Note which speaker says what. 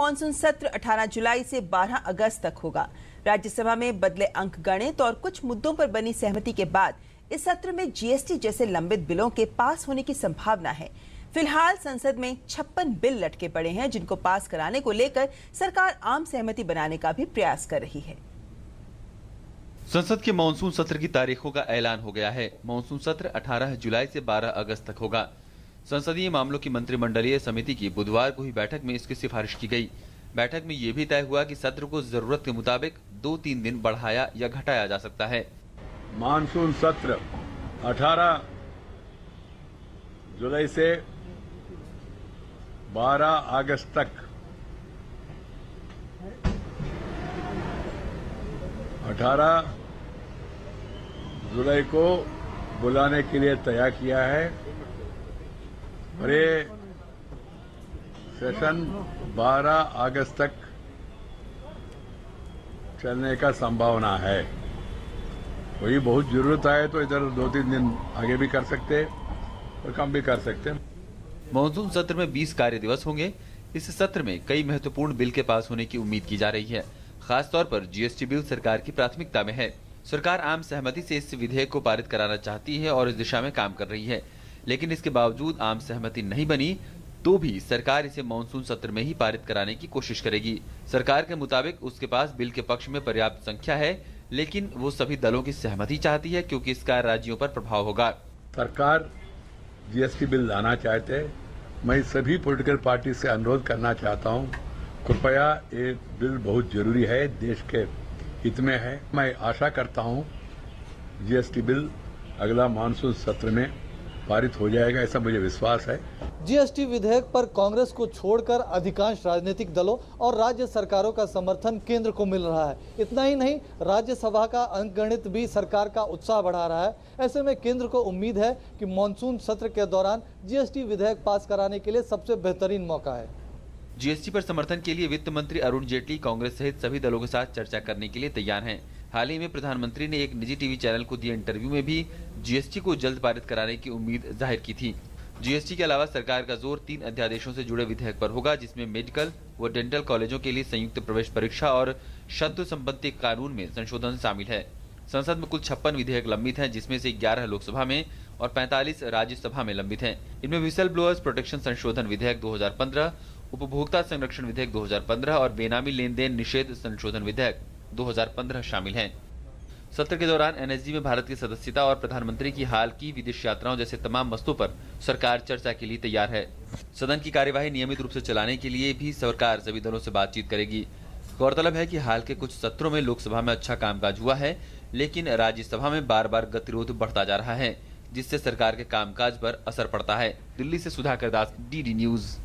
Speaker 1: Monsoon सत्र 18 जुलाई से 12 अगस्त तक होगा। राज्यसभा में बदले अंक गणित और कुछ मुद्दों पर बनी सहमति के बाद इस सत्र में जीएसटी जैसे लंबित बिलों के पास होने की संभावना है। फिलहाल संसद में 56 बिल लटके पड़े हैं, जिनको पास कराने को लेकर सरकार आम सहमति बनाने का भी प्रयास कर रही है।
Speaker 2: संसद के मानसून सत्र की तारीखों का ऐलान हो गया है। मानसून सत्र 18 जुलाई से 12 अगस्त तक होगा। संसदीय मामलों की मंत्रिमंडलीय समिति की बुधवार को हुई बैठक में इसकी सिफारिश की गई। बैठक में यह भी तय हुआ कि सत्र को जरूरत के मुताबिक 2-3 दिन बढ़ाया या घटाया जा सकता है।
Speaker 3: मानसून सत्र 18 जुलाई से 12 अगस्त तक 18 जुलाई को बुलाने के लिए तय किया है और ये सेशन 12 अगस्त तक चलने का संभावना है। वही बहुत जरूरत आए तो इधर 2-3 दिन आगे भी कर सकते और कम भी कर सकते।
Speaker 2: मानसून सत्र में 20 कार्य दिवस होंगे। इस सत्र में कई महत्वपूर्ण बिल के पास होने की उम्मीद की जा रही है। खासतौर पर जीएसटी बिल सरकार की प्राथमिकता में है। सरकार आम सहमति से इस विधेयक को पारित कराना चाहती है और इस दिशा में काम कर रही है, लेकिन इसके बावजूद आम सहमति नहीं बनी तो भी सरकार इसे मानसून सत्र में ही पारित कराने की कोशिश करेगी। सरकार के मुताबिक उसके पास बिल के पक्ष में पर्याप्त संख्या है, लेकिन वो सभी दलों की सहमति चाहती है क्योंकि इसका राज्यों पर प्रभाव होगा।
Speaker 3: सरकार जीएसटी बिल लाना चाहते हैं। मैं सभी पॉलिटिकल पार्टी से अनुरोध करना चाहता हूं, कृपया ये बिल बहुत जरूरी है, देश के हित में है। मैं आशा करता हूं जीएसटी बिल अगला मानसून सत्र में पारित हो जाएगा, ऐसा मुझे विश्वास है।
Speaker 4: जीएसटी विधेयक पर कांग्रेस को छोड़कर अधिकांश राजनीतिक दलों और राज्य सरकारों का समर्थन केंद्र को मिल रहा है। इतना ही नहीं, राज्यसभा का अंकगणित भी सरकार का उत्साह बढ़ा रहा है। ऐसे में केंद्र को उम्मीद है कि मानसून सत्र के दौरान जीएसटी विधेयक पास कराने के लिए सबसे बेहतरीन मौका है।
Speaker 2: जीएसटी पर समर्थन के लिए वित्त मंत्री अरुण जेटली कांग्रेस सहित सभी दलों के साथ चर्चा करने के लिए तैयार हैं। हाल ही में प्रधानमंत्री ने एक निजी टीवी चैनल को दिए इंटरव्यू में भी जीएसटी को जल्द पारित कराने की उम्मीद जाहिर की थी। जीएसटी के अलावा सरकार का जोर 3 अध्यादेशों से जुड़े विधेयक पर होगा, जिसमें मेडिकल व डेंटल कॉलेजों के लिए संयुक्त प्रवेश परीक्षा और शत्रु संपत्ति कानून में संशोधन शामिल है। संसद में कुल 56 विधेयक लंबित हैं, जिसमें से 11 लोकसभा में और 45 राज्यसभा में लंबित हैं। इनमें व्हिसल ब्लोअर्स प्रोटेक्शन संशोधन विधेयक 2015, उपभोक्ता संरक्षण विधेयक 2015 और बेनामी लेन देन निषेध संशोधन विधेयक 2015 शामिल हैं। सत्र के दौरान एनएसजी में भारत की सदस्यता और प्रधानमंत्री की हाल की विदेश यात्राओं जैसे तमाम मसलों पर सरकार चर्चा के लिए तैयार है। सदन की कार्यवाही नियमित रूप से चलाने के लिए भी सरकार सभी दलों से बातचीत करेगी। गौरतलब है कि हाल के कुछ सत्रों में लोकसभा में अच्छा कामकाज हुआ है, लेकिन राज्यसभा में बार बार गतिरोध बढ़ता जा रहा है, जिससे सरकार के कामकाज पर असर पड़ता है। दिल्ली से सुधाकर दास, डीडी न्यूज।